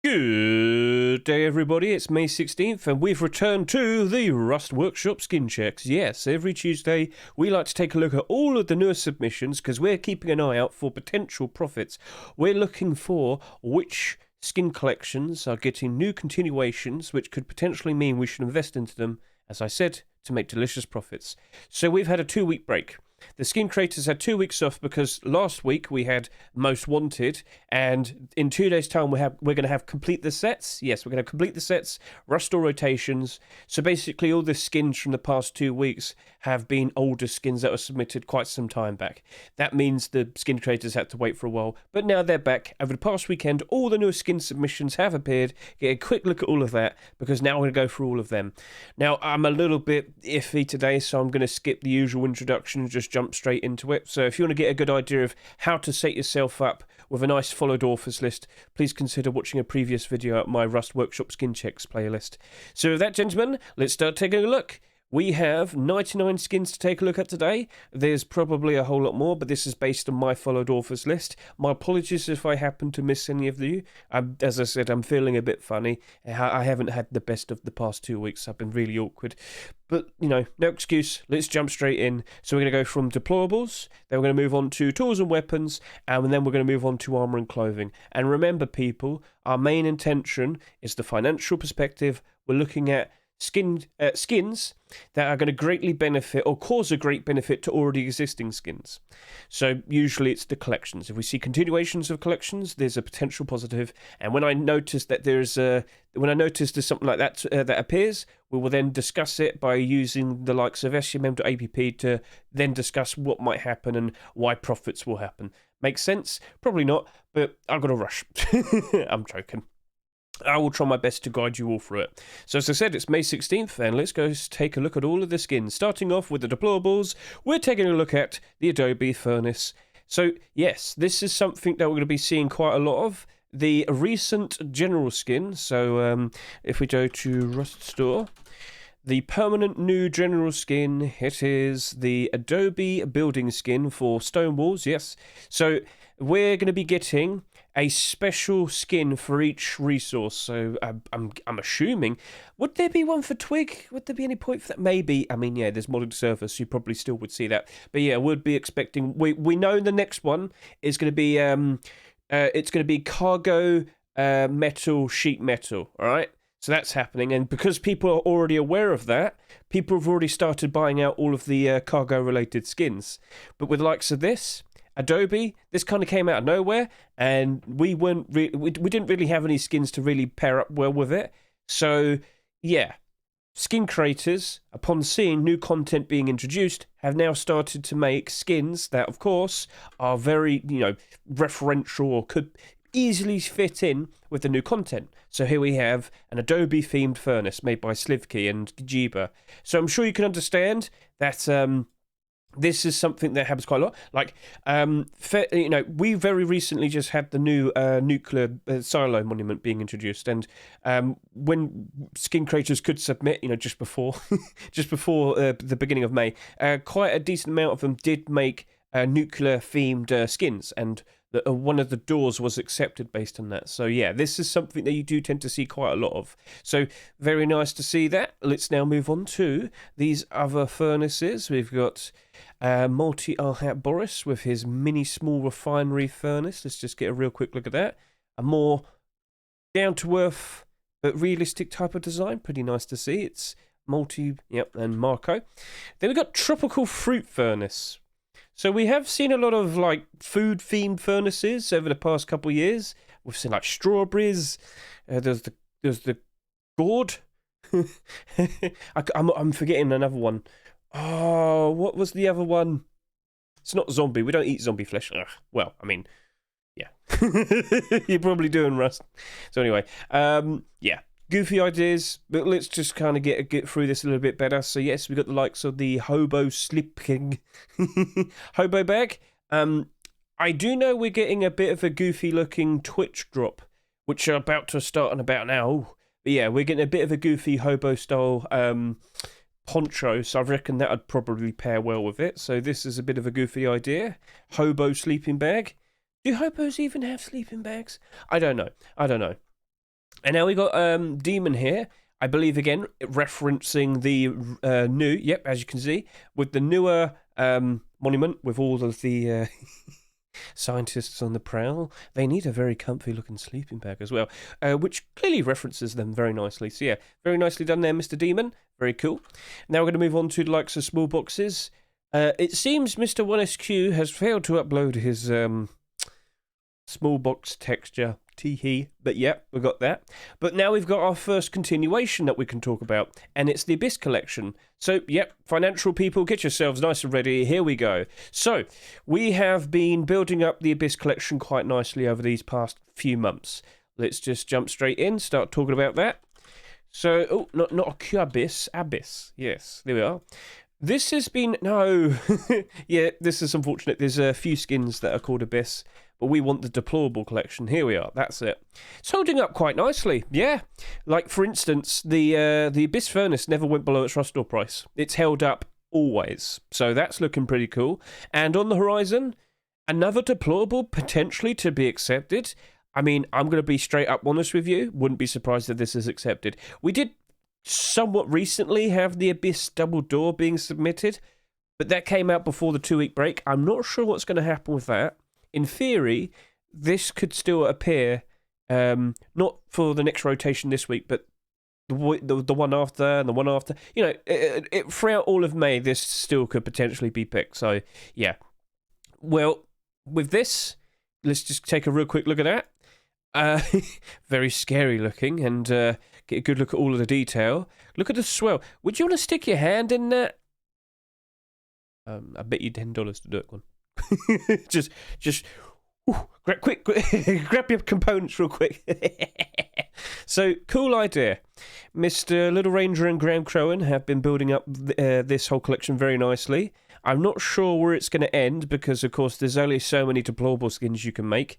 Good day, everybody. It's May 16th, and we've returned to the Rust Workshop Skin Checks. Yes, every Tuesday we like to take a look at all of the newest submissions because we're keeping an eye out for potential profits. We're looking for which skin collections are getting new continuations, which could potentially mean we should invest into them, as I said, to make delicious profits. So we've had a 2-week break. The skin creators had 2 weeks off because last week we had Most Wanted, and in 2 days' time we're going to have complete the sets. Yes, we're going to complete the sets, restore rotations. So basically, all the skins from the past 2 weeks have been older skins that were submitted quite some time back. That means the skin creators had to wait for a while, but now they're back. Over the past weekend, all the newest skin submissions have appeared. Get a quick look at all of that because now we're going to go through all of them. Now I'm a little bit iffy today, so I'm going to skip the usual introduction and just jump straight into it. So if you want to get a good idea of how to set yourself up with a nice followed authors list, please consider watching a previous video at my Rust Workshop Skin Checks playlist. So with that, gentlemen, let's start taking a look. We have 99 skins to take a look at today. There's probably a whole lot more, but this is based on my followed authors list. My apologies if I happen to miss any of you. As I said, I'm feeling a bit funny. I haven't had the best of the past 2 weeks. I've been really awkward. But, you know, no excuse. Let's jump straight in. So we're going to go from Deployables, then we're going to move on to Tools and Weapons, and then we're going to move on to Armour and Clothing. And remember, people, our main intention is the financial perspective. We're looking at skins that are going to greatly benefit or cause a great benefit to already existing skins. So usually it's the collections. If we see continuations of collections, there's a potential positive. And when I notice that there's something like that that appears, we will then discuss it by using the likes of scmm.app to then discuss what might happen and why profits will happen. Make sense? Probably not, but I've got to rush. I'm joking. I will try my best to guide you all through it. So as I said, it's May 16th, and let's go take a look at all of the skins. Starting off with the Deployables, we're taking a look at the Adobe Furnace. So yes, this is something that we're going to be seeing quite a lot of. The recent general skin, so if we go to Rust Store, the permanent new general skin, it is the Adobe building skin for stone walls, yes. So we're going to be getting a special skin for each resource. So I'm assuming, would there be one for Twig? Would there be any point for that? Maybe. I mean, yeah, there's modded servers, so you probably still would see that. But yeah, we'd be expecting. We know the next one is going to be it's going to be cargo metal sheet metal. All right. So that's happening, and because people are already aware of that, people have already started buying out all of the cargo-related skins. But with the likes of this, Adobe, this kind of came out of nowhere, and we didn't really have any skins to really pair up well with it. So, yeah, skin creators, upon seeing new content being introduced, have now started to make skins that, of course, are very, referential or could easily fit in with the new content. So here we have an Adobe themed furnace made by Slivkey and Jiba. So I'm sure you can understand that this is something that happens quite a lot. Like, we very recently just had the new nuclear silo monument being introduced, and when skin creators could submit, just before, the beginning of May, quite a decent amount of them did make nuclear themed skins, and one of the doors was accepted based on that. So yeah, this is something that you do tend to see quite a lot of. So very nice to see that. Let's now move on to these other furnaces. We've got Multi-Arhat Boris with his mini small refinery furnace. Let's just get a real quick look at that. A more down-to-earth but realistic type of design. Pretty nice to see. It's and Marco. Then we've got Tropical Fruit Furnace. So we have seen a lot of food-themed furnaces over the past couple of years. We've seen strawberries. There's the gourd. I'm forgetting another one. Oh, what was the other one? It's not zombie. We don't eat zombie flesh. Ugh. Well, I mean, yeah. You're probably doing Rust. So anyway, yeah. Goofy ideas, but let's just kind of get through this a little bit better. So yes, we got the likes of the Hobo Sleeping Hobo Bag. I do know we're getting a bit of a goofy looking Twitch drop, which are about to start in about now. But yeah, we're getting a bit of a goofy hobo style poncho, so I reckon that would probably pair well with it. So this is a bit of a goofy idea. Hobo sleeping bag. Do hobos even have sleeping bags? I don't know. And now we got Demon here. I believe, again, referencing the new, yep, as you can see, with the newer monument with all of the scientists on the prowl. They need a very comfy-looking sleeping bag as well, which clearly references them very nicely. So, yeah, very nicely done there, Mr. Demon. Very cool. Now we're going to move on to the likes of small boxes. It seems Mr. 1SQ has failed to upload his small box texture. Tee-hee. But yeah, we got that. But now we've got our first continuation that we can talk about, and it's the Abyss collection. So, yep, financial people, get yourselves nice and ready. Here we go. So, we have been building up the Abyss collection quite nicely over these past few months. Let's just jump straight in, start talking about that. So, oh, not a Abyss, Abyss. Yes, there we are. This has been, no, yeah, this is unfortunate. There's a few skins that are called Abyss, but we want the Deployable collection. Here we are, that's it. It's holding up quite nicely, yeah. Like, for instance, the Abyss Furnace never went below its rust ore price. It's held up always, so that's looking pretty cool. And on the horizon, another Deployable potentially to be accepted. I mean, I'm going to be straight up honest with you. Wouldn't be surprised if this is accepted. We did somewhat recently have the Abyss Double Door being submitted, but that came out before the 2-week break. I'm not sure what's going to happen with that. In theory, this could still appear, not for the next rotation this week, but the one after and the one after. You know, throughout all of May, this still could potentially be picked. So, yeah. Well, with this, let's just take a real quick look at that. Very scary looking, and get a good look at all of the detail. Look at the swell. Would you want to stick your hand in that? I bet you $10 to do it, one. just grab your components real quick. So, cool idea. Mr. Little Ranger and Graham Crowan have been building up this whole collection very nicely. I'm not sure where it's going to end because, of course, there's only so many deployable skins you can make.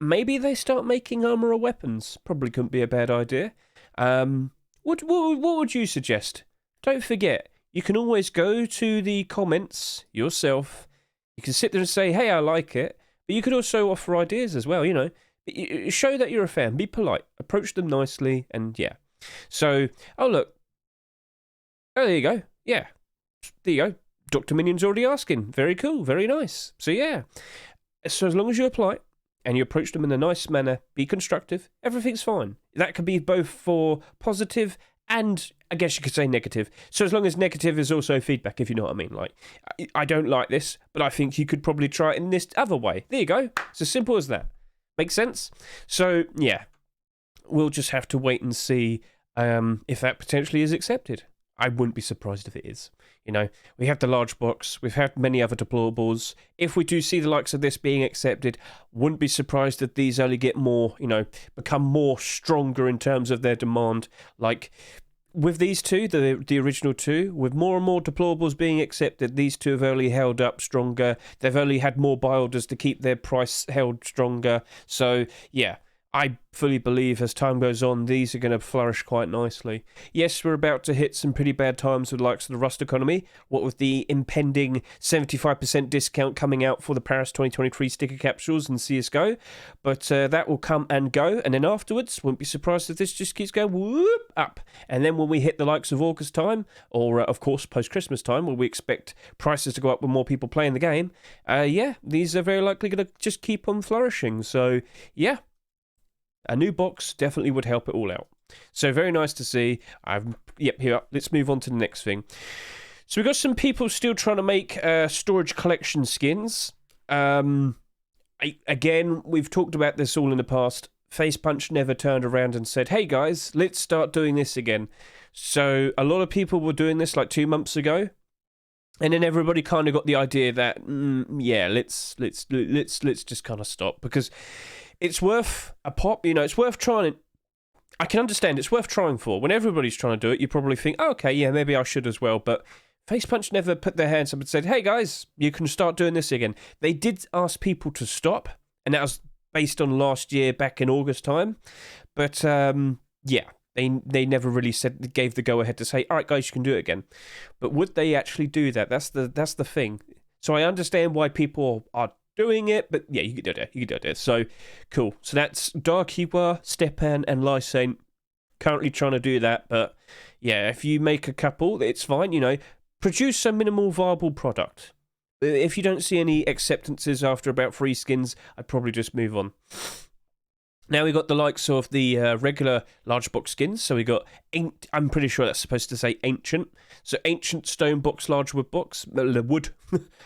Maybe they start making armor or weapons. Probably couldn't be a bad idea. What would you suggest? Don't forget, you can always go to the comments yourself. You can sit there and say, hey, I like it. But you could also offer ideas as well, you know. Show that you're a fan. Be polite. Approach them nicely. And yeah. So, oh, look. Oh, there you go. Yeah. There you go. Dr. Minion's already asking. Very cool. Very nice. So, yeah. So, as long as you're polite and you approach them in a nice manner, be constructive, everything's fine. That could be both for positive and, I guess you could say, negative. So as long as negative is also feedback, if you know what I mean. Like, I don't like this, but I think you could probably try it in this other way. There you go. It's as simple as that. Makes sense? So, yeah. We'll just have to wait and see if that potentially is accepted. I wouldn't be surprised if it is. You know, we have the large box. We've had many other deployables. If we do see the likes of this being accepted, wouldn't be surprised that these only get more, you know, become more stronger in terms of their demand. Like, with these two, the original two, with more and more deployables being accepted, these two have only held up stronger. They've only had more buy orders to keep their price held stronger. So, yeah. I fully believe as time goes on, these are going to flourish quite nicely. Yes, we're about to hit some pretty bad times with the likes of the Rust economy, what with the impending 75% discount coming out for the Paris 2023 sticker capsules and CSGO, but that will come and go, and then afterwards, wouldn't be surprised if this just keeps going whoop up. And then when we hit the likes of August time, or of course post-Christmas time, where we expect prices to go up with more people playing the game, yeah, these are very likely going to just keep on flourishing. So, yeah. A new box definitely would help it all out. So very nice to see. Yep, here. Let's move on to the next thing. So we've got some people still trying to make storage collection skins. Again, we've talked about this all in the past. Facepunch never turned around and said, hey guys, let's start doing this again. So a lot of people were doing this like 2 months ago. And then everybody kind of got the idea that, yeah, let's just kind of stop, because it's worth a pop, you know, it's worth trying. I can understand it's worth trying for. When everybody's trying to do it, you probably think, oh, okay, yeah, maybe I should as well. But Facepunch never put their hands up and said, hey guys, you can start doing this again. They did ask people to stop, and that was based on last year back in August time. But yeah, they never really gave the go ahead to say, all right guys, you can do it again. But would they actually do that? That's the thing. So I understand why people are doing it, but yeah, you can do it. You can do it. So cool. So that's Darkeeper, Stepan, and Lysane. Currently trying to do that, but yeah, if you make a couple, it's fine. Produce a minimal viable product. If you don't see any acceptances after about 3 skins, I'd probably just move on. Now we got the likes of the regular large box skins. So we got, I'm pretty sure that's supposed to say ancient. So ancient stone box, large wood box, wood.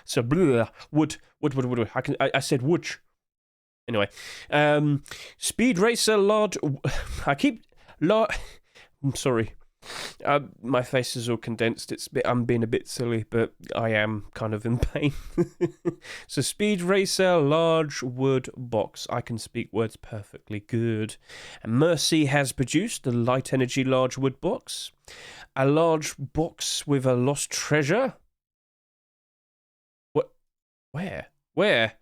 So wood. I said wood. Anyway, Speed Racer large. I'm sorry. My face is all condensed. I'm being a bit silly, but I am kind of in pain. So Speed Racer large wood box. I can speak words perfectly good. And Mercy has produced the light energy large wood box. A large box with a lost treasure. What? Where?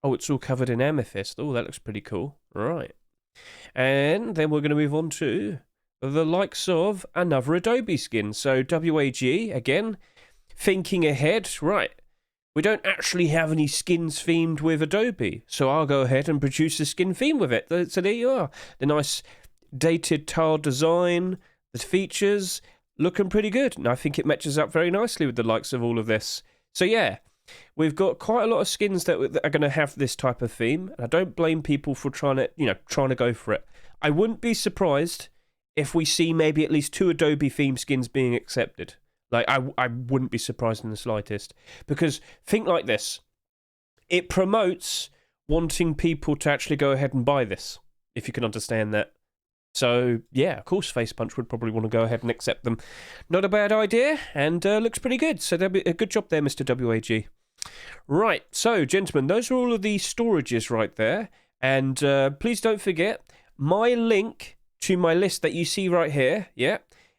Oh, it's all covered in amethyst. Oh, that looks pretty cool. Right. And then we're going to move on to the likes of another Adobe skin. So WAG, again, thinking ahead. Right, we don't actually have any skins themed with Adobe, so I'll go ahead and produce a skin theme with it. So there you are. The nice dated tile design, the features, looking pretty good. And I think it matches up very nicely with the likes of all of this. So yeah, we've got quite a lot of skins that are going to have this type of theme. And I don't blame people for trying to go for it. I wouldn't be surprised if we see maybe at least 2 Adobe theme skins being accepted. Like, I wouldn't be surprised in the slightest. Because think like this. It promotes wanting people to actually go ahead and buy this, if you can understand that. So, yeah, of course Facepunch would probably want to go ahead and accept them. Not a bad idea, and looks pretty good. So that'd be a good job there, Mr. WAG. Right, so, gentlemen, those are all of the storages right there. And please don't forget, my link to my list that you see right here,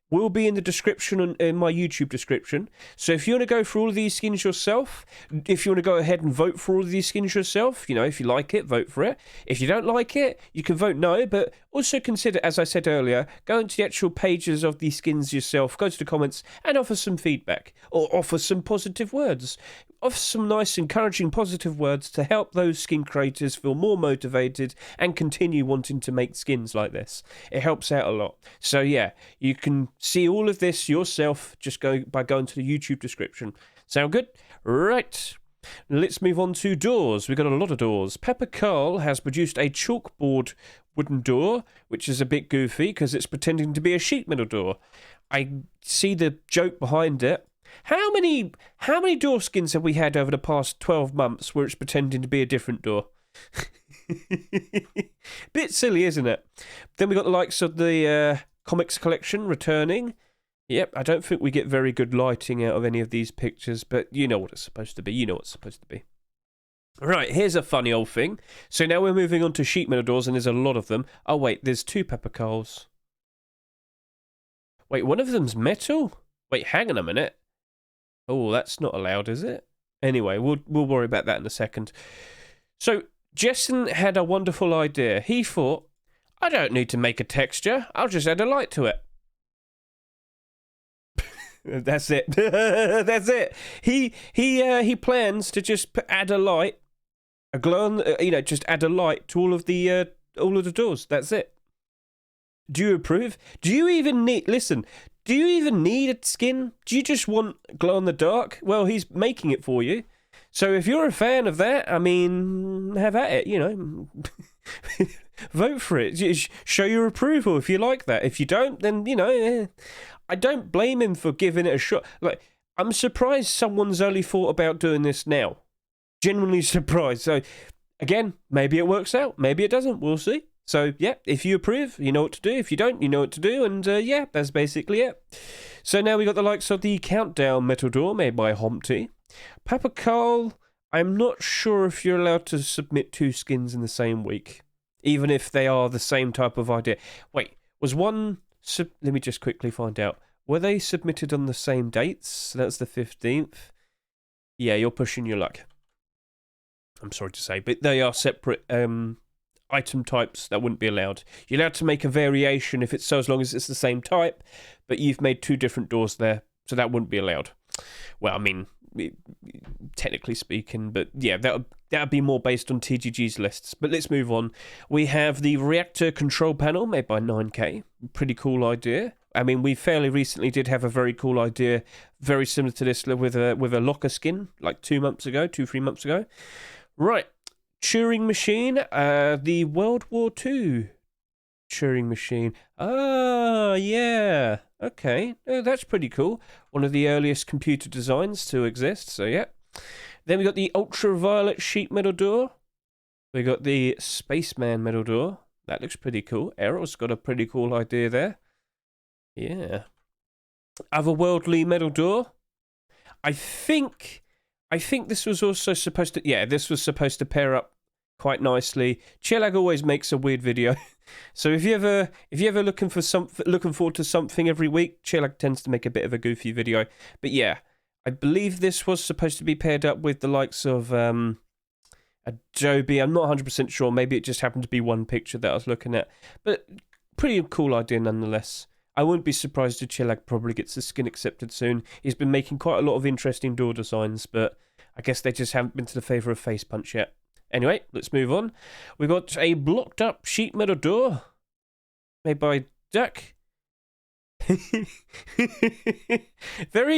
will be in the description and in my YouTube description. So if you want to go through all of these skins yourself, if you want to go ahead and vote for all of these skins yourself, if you like it, vote for it. If you don't like it, you can vote no, but also consider, as I said earlier, go into the actual pages of these skins yourself, go to the comments and offer some feedback, or offer some positive words. Offer some nice, encouraging, positive words to help those skin creators feel more motivated and continue wanting to make skins like this. It helps out a lot. So yeah, you can see all of this yourself just by going to the YouTube description. Sound good? Right. Let's move on to doors. We've got a lot of doors. Pepper Carl has produced a chalkboard wooden door, which is a bit goofy because it's pretending to be a sheet metal door. I see the joke behind it. How many door skins have we had over the past 12 months where it's pretending to be a different door? Bit silly, isn't it? Then we got the likes of the comics collection returning. Yep, I don't think we get very good lighting out of any of these pictures, but you know what it's supposed to be. Right, here's a funny old thing. So now we're moving on to sheet metal doors, and there's a lot of them. Oh wait, there's 2 Pepper Carls. Wait, one of them's metal? Wait, hang on a minute. Oh, that's not allowed, is it? Anyway, we'll worry about that in a second. So, Jessen had a wonderful idea. He thought, I don't need to make a texture. I'll just add a light to it. That's it. That's it. He plans to just add a light, a glow on, just add a light to all of the doors. That's it. Do you approve? Do you even need? Listen. Do you even need a skin? Do you just want glow in the dark? Well, he's making it for you. So if you're a fan of that, I mean, have at it, Vote for it. Show your approval if you like that. If you don't, then, I don't blame him for giving it a shot. Like, I'm surprised someone's only thought about doing this now. Genuinely surprised. So, again, maybe it works out. Maybe it doesn't. We'll see. So, yeah, if you approve, you know what to do. If you don't, you know what to do. And, yeah, that's basically it. So now we got the likes of the Countdown Metal Door made by Humpty. Papa Carl, I'm not sure if you're allowed to submit 2 skins in the same week, even if they are the same type of idea. Wait, was one... let me just quickly find out. Were they submitted on the same dates? So that's the 15th. Yeah, you're pushing your luck. I'm sorry to say, but they are separate item types that wouldn't be allowed. You're allowed to make a variation if it's so as long as it's the same type, but you've made 2 different doors there, so that wouldn't be allowed. Well, I mean, technically speaking. But yeah, that would be more based on TGG's lists. But let's move on. We have the reactor control panel made by 9K. Pretty cool idea. I mean, we fairly recently did have a very cool idea, very similar to this with a locker skin, like 3 months ago. Right, Turing machine, the World War II Turing machine. Ah, yeah. Okay, that's pretty cool. One of the earliest computer designs to exist, so yeah. Then we got the ultraviolet sheet metal door. We got the spaceman metal door. That looks pretty cool. Errol's got a pretty cool idea there. Yeah. Otherworldly metal door. I think this was also supposed to... Yeah, this was supposed to pair up quite nicely. Chillag always makes a weird video. So if you ever looking forward to something every week, Chillag tends to make a bit of a goofy video. But yeah, I believe this was supposed to be paired up with the likes of Adobe. I'm not 100% sure. Maybe it just happened to be one picture that I was looking at. But pretty cool idea nonetheless. I wouldn't be surprised if Chillag probably gets the skin accepted soon. He's been making quite a lot of interesting door designs, but I guess they just haven't been to the favour of Face Punch yet. Anyway, let's move on. We've got a blocked up sheet metal door made by Duck. Very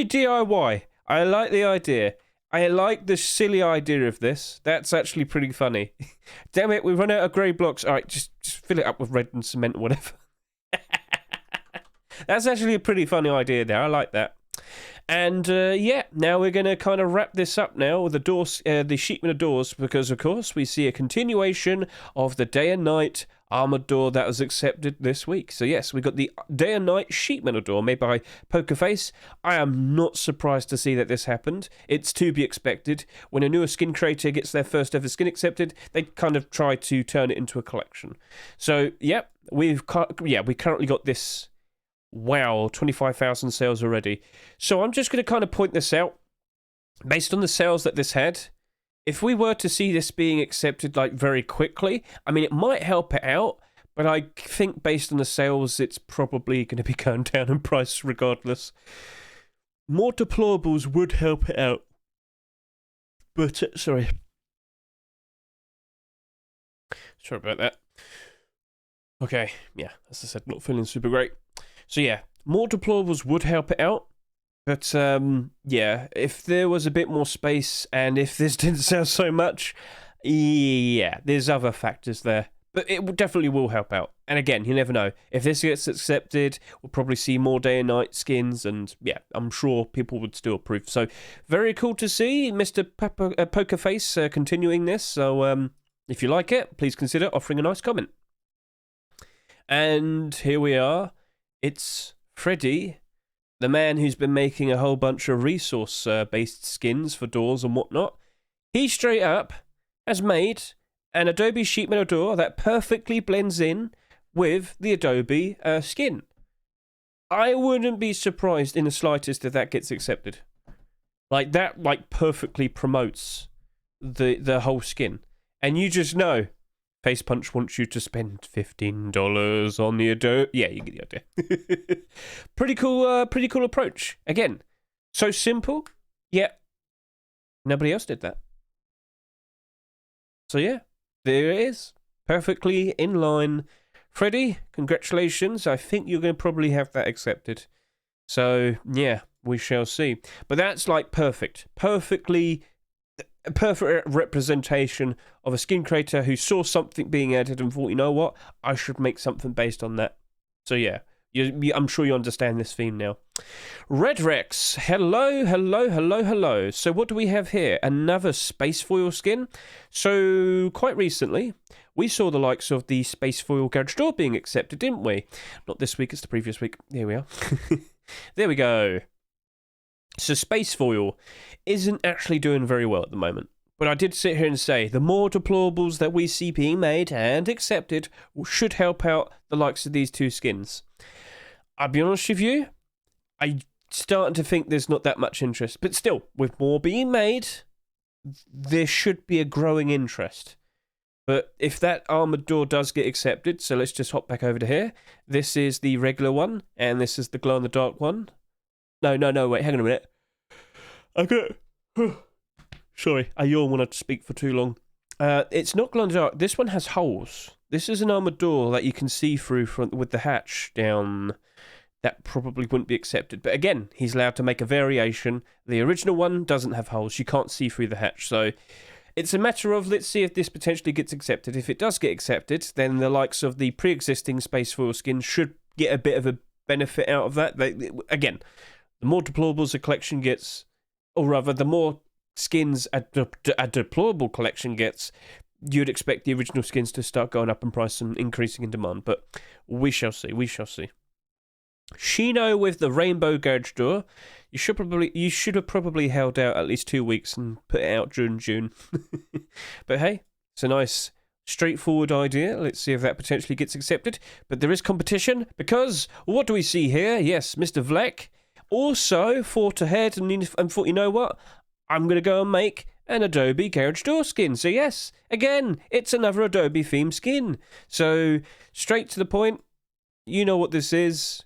DIY. I like the idea. I like the silly idea of this. That's actually pretty funny. Damn it, we've run out of grey blocks. All right, just fill it up with red and cement or whatever. That's actually a pretty funny idea there. I like that. And yeah, now we're going to kind of wrap this up now with the doors, the sheet metal doors, because of course we see a continuation of the day and night armored door that was accepted this week. So yes, we got the day and night sheet metal door made by Pokerface. I am not surprised to see that this happened. It's to be expected. When a newer skin creator gets their first ever skin accepted, they kind of try to turn it into a collection. So yeah, we currently got this. Wow, 25,000 sales already. So I'm just going to kind of point this out. Based on the sales that this had, if we were to see this being accepted like very quickly, I mean, it might help it out, but I think based on the sales, it's probably going to be going down in price regardless. More deployables would help it out. But, sorry about that. Okay, yeah, as I said, not feeling super great. So yeah, more deployables would help it out, but yeah, if there was a bit more space and if this didn't sell so much, yeah, there's other factors there, but it definitely will help out. And again, you never know. If this gets accepted, we'll probably see more day and night skins, and yeah, I'm sure people would still approve. So very cool to see Mr. Pokerface continuing this. So if you like it, please consider offering a nice comment. And here we are. It's Freddy, the man who's been making a whole bunch of resource-based skins for doors and whatnot. He straight up has made an Adobe sheet metal door that perfectly blends in with the Adobe skin. I wouldn't be surprised in the slightest if that gets accepted. Like, that perfectly promotes the whole skin. And you just know Face Punch wants you to spend $15 on the Adobe. Yeah, you get the idea. Pretty cool approach. Again, so simple, yet nobody else did that. So yeah, there it is. Perfectly in line. Freddy, congratulations. I think you're going to probably have that accepted. So yeah, we shall see. But that's like perfect. A perfect representation of a skin creator who saw something being added and thought, you know what, I should make something based on that. So yeah, I'm sure you understand this theme now. Red Rex, hello. So what do we have here? Another space foil skin. So quite recently, we saw the likes of the space foil garage door being accepted, didn't we? Not this week, it's the previous week. Here we are. There we go. So space foil isn't actually doing very well at the moment. But I did sit here and say, the more deployables that we see being made and accepted should help out the likes of these two skins. I'll be honest with you, I'm starting to think there's not that much interest. But still, with more being made, there should be a growing interest. But if that armored door does get accepted, so let's just hop back over to here. This is the regular one, and this is the glow-in-the-dark one. No, wait, hang on a minute. Sorry, I yawn when I speak for too long. It's not glow in the dark. This one has holes. This is an armoured door that you can see through with the hatch down. That probably wouldn't be accepted. But again, he's allowed to make a variation. The original one doesn't have holes. You can't see through the hatch. So it's a matter of, let's see if this potentially gets accepted. If it does get accepted, then the likes of the pre-existing Space Foil skin should get a bit of a benefit out of that. Again, the more deployables a collection gets, or rather, the more skins a deployable collection gets, you'd expect the original skins to start going up in price and increasing in demand. But we shall see. We shall see. Shino with the rainbow garage door. You should have probably held out at least 2 weeks and put it out during June. But hey, it's a nice straightforward idea. Let's see if that potentially gets accepted. But there is competition because what do we see here? Yes, Mr. Vlek also thought ahead and thought, you know what? I'm going to go and make an Adobe garage door skin. So yes, again, it's another Adobe theme skin. So straight to the point, you know what this is.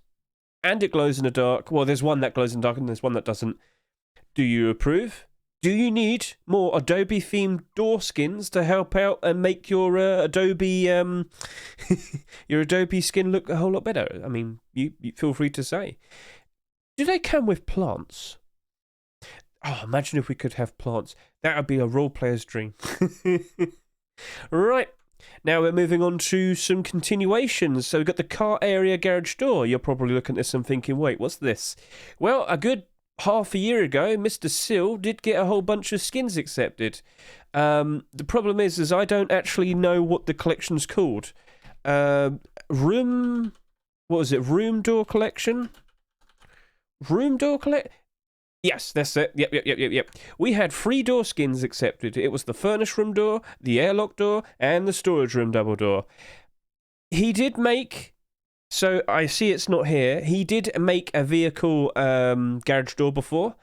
And it glows in the dark. Well, there's one that glows in the dark and there's one that doesn't. Do you approve? Do you need more Adobe-themed door skins to help out and make your Adobe your Adobe skin look a whole lot better? I mean, you feel free to say. Do they come with plants? Oh, imagine if we could have plants. That would be a role player's dream. Right. Now we're moving on to some continuations. So we've got the car area garage door. You're probably looking at this and thinking, wait, what's this? Well, a good half a year ago, Mr. Sill did get a whole bunch of skins accepted. The problem is I don't actually know what the collection's called. Room door collection? Room door collect? Yes, that's it. Yep. We had 3 door skins accepted. It was the furnace room door, the airlock door, and the storage room double door. He did make... So, I see it's not here. He did make a vehicle garage door before.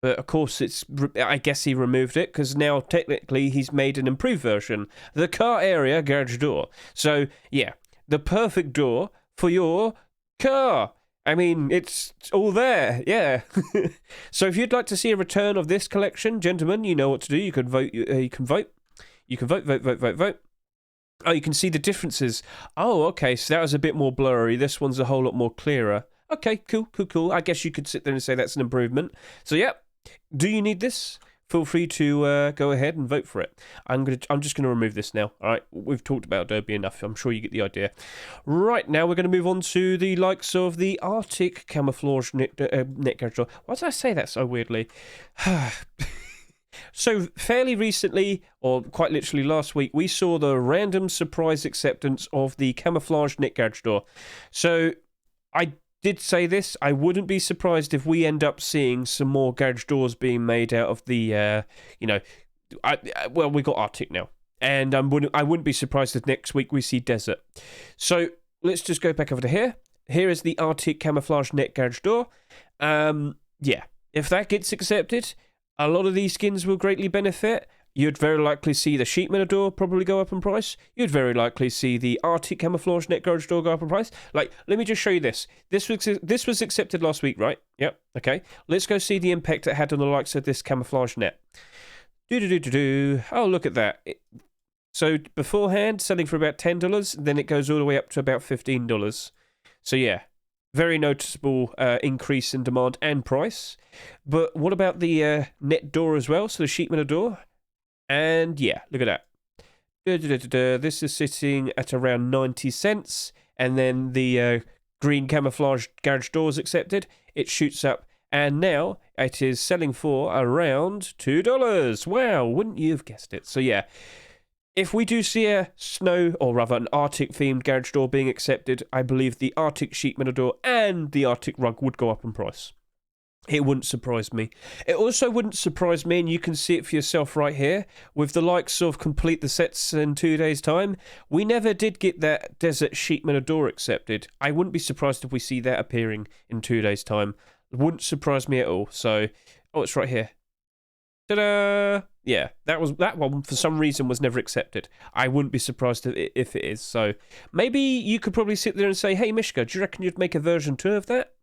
But, of course, I guess he removed it, because now, technically, he's made an improved version. The car area garage door. So, yeah, the perfect door for your car. I mean, it's all there, yeah. So if you'd like to see a return of this collection, gentlemen, you know what to do. You can vote. You can vote. Vote. Oh, you can see the differences. Oh, okay, so that was a bit more blurry. This one's a whole lot more clearer. Okay, cool. I guess you could sit there and say that's an improvement. So, yeah. Do you need this? Feel free to go ahead and vote for it. I'm just gonna remove this now. All right, we've talked about Adobe enough. I'm sure you get the idea. Right, now we're going to move on to the likes of the Arctic camouflage net garage door. Why did I say that so weirdly? So fairly recently, or quite literally last week, we saw the random surprise acceptance of the camouflage net garage door. So I did say this, I wouldn't be surprised if we end up seeing some more garage doors being made out of the, well, we got Arctic now. And I wouldn't be surprised if next week we see Desert. So let's just go back over to here. Here is the Arctic camouflage net garage door. Yeah, if that gets accepted, a lot of these skins will greatly benefit. You'd very likely see the Sheepman door probably go up in price. You'd very likely see the Arctic camouflage net garage door go up in price. Like, let me just show you this. This was accepted last week, right? Yep. Okay. Let's go see the impact it had on the likes of this camouflage net. Oh, look at that. So beforehand, selling for about $10, then it goes all the way up to about $15. So yeah, very noticeable increase in demand and price. But what about the net door as well? So the Sheepman door. And yeah, look at that. This is sitting at around 90 cents. And then the green camouflage garage doors accepted. It shoots up. And now it is selling for around $2. Wow, wouldn't you have guessed it? So yeah, if we do see a snow, or rather an Arctic-themed garage door being accepted, I believe the Arctic Sheepman door and the Arctic rug would go up in price. It wouldn't surprise me. It also wouldn't surprise me, and you can see it for yourself right here, with the likes of complete the sets in 2 days' time. We never did get that Desert Sheepman door accepted. I wouldn't be surprised if we see that appearing in 2 days' time. It wouldn't surprise me at all. So, oh, it's right here. Ta-da! Yeah, that one for some reason was never accepted. I wouldn't be surprised if it is. So maybe you could probably sit there and say, hey, Mishka, do you reckon you'd make a version 2 of that?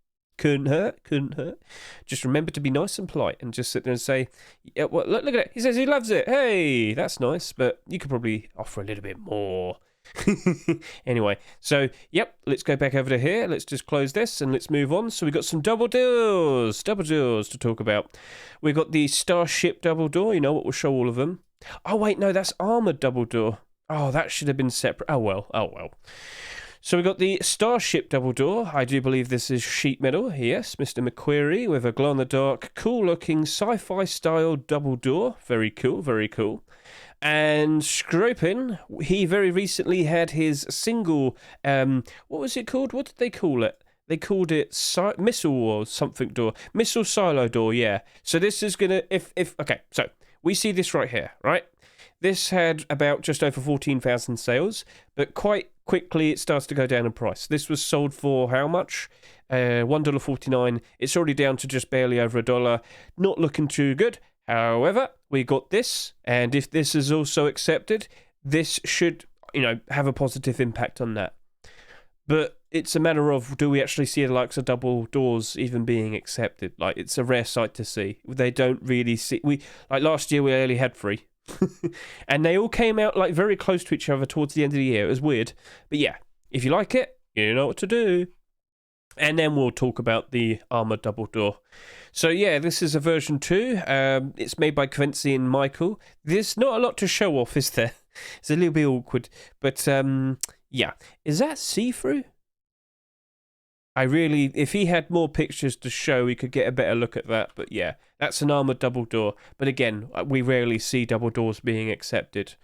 Couldn't hurt, couldn't hurt. Just remember to be nice and polite and just sit there and say, yeah, well, look at it. He says he loves it. Hey, that's nice, but you could probably offer a little bit more. Anyway, so yep, let's go back over to here. Let's just close this and let's move on. So we got some double doors to talk about. We got the Starship double door. You know what? We'll show all of them. Oh wait, no, that's armored double door. Oh, that should have been separate. Oh well. So we got the Starship double door. I do believe this is sheet metal. Yes, Mr. McQuarrie with a glow-in-the-dark, cool-looking sci-fi style double door. Very cool, very cool. And Scropin, he very recently had his single, what was it called? What did they call it? They called it missile or something door. Missile silo door, yeah. So this is going to, okay, so we see this right here, right? This had about just over 14,000 sales, but quite quickly it starts to go down in price. This was sold for how much? $1.49. It's already down to just barely over $1. Not looking too good. However, we got this, and if this is also accepted, this should, have a positive impact on that. But it's a matter of, do we actually see the likes of double doors even being accepted? Like, it's a rare sight to see. They don't really see. Like last year, we only had 3. And they all came out like very close to each other towards the end of the year. It was weird. But yeah, if you like it, you know what to do. And then we'll talk about the armored double door. So yeah, this is a version 2. It's made by Quincy and Michael. There's not a lot to show off, is there? It's a little bit awkward. But yeah. Is that see-through? If he had more pictures to show, we could get a better look at that. But yeah, that's an armored double door. But again, we rarely see double doors being accepted.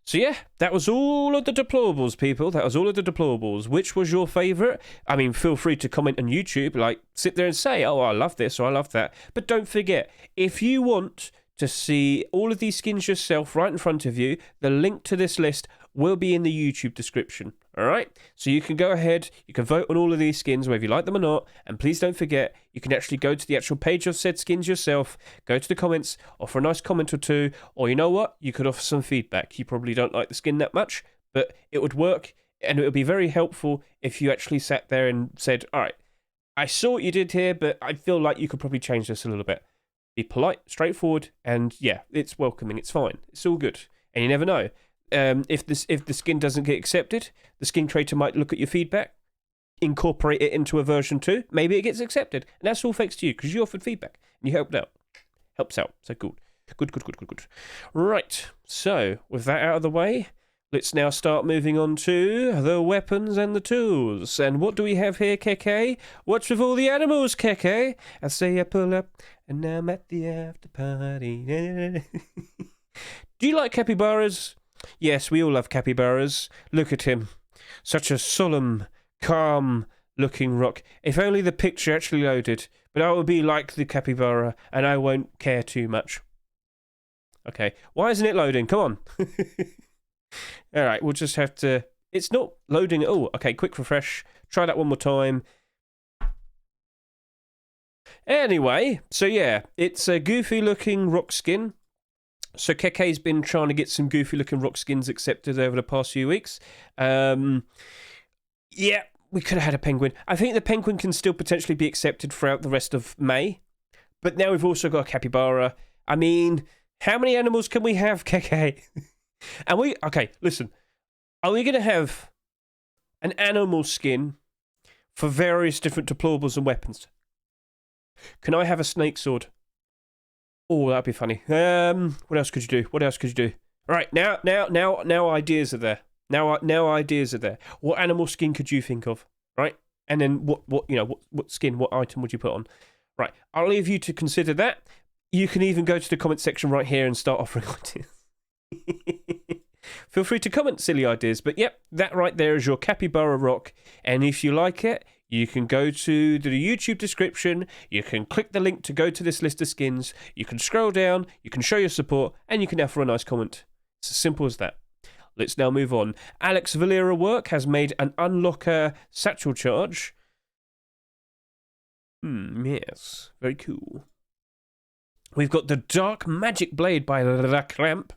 So yeah, that was all of the deployables, people. That was all of the deployables. Which was your favourite? I mean, feel free to comment on YouTube. Like, sit there and say, oh, I love this or I love that. But don't forget, if you want to see all of these skins yourself right in front of you, the link to this list will be in the YouTube description. All right? So you can go ahead, you can vote on all of these skins, whether you like them or not. And please don't forget, you can actually go to the actual page of said skins yourself, go to the comments, offer a nice comment or two, or you know what? You could offer some feedback. You probably don't like the skin that much, but it would work, and it would be very helpful if you actually sat there and said, all right, I saw what you did here, but I feel like you could probably change this a little bit. Be polite, straightforward, and yeah, it's welcoming, it's fine. It's all good. And you never know. If the skin doesn't get accepted, the skin creator might look at your feedback, incorporate it into a version 2. Maybe it gets accepted, and that's all thanks to you because you offered feedback and you helped out. Helps out. So good. Good. Right. So with that out of the way, let's now start moving on to the weapons and the tools. And what do we have here, Keke? What's with all the animals, Keke? I say I pull up and I'm at the after party. Do you like capybaras? Yes, we all love capybaras. Look at him. Such a solemn, calm-looking rock. If only the picture actually loaded. But I will be like the capybara, and I won't care too much. Okay, why isn't it loading? Come on. Alright, we'll just have to... It's not loading at all. Okay, quick refresh. Try that one more time. Anyway, so yeah, it's a goofy-looking rock skin. So Keke's been trying to get some goofy-looking rock skins accepted over the past few weeks. Yeah, we could have had a penguin. I think the penguin can still potentially be accepted throughout the rest of May. But now we've also got a capybara. I mean, how many animals can we have, Keke? Okay, listen. Are we going to have an animal skin for various different deployables and weapons? Can I have a snake sword? Oh, that'd be funny. What else could you do? All right, now ideas are there. Now ideas are there. What animal skin could you think of? Right, and then what skin, what item would you put on? Right, I'll leave you to consider that. You can even go to the comment section right here and start offering ideas. Feel free to comment silly ideas. But yep, that right there is your capybara rock, and if you like it, you can go to the YouTube description, you can click the link to go to this list of skins, you can scroll down, you can show your support, and you can offer a nice comment. It's as simple as that. Let's now move on. Alex Valera Work has made an unlocker satchel charge. Yes, very cool. We've got the Dark Magic Blade by Trakmer.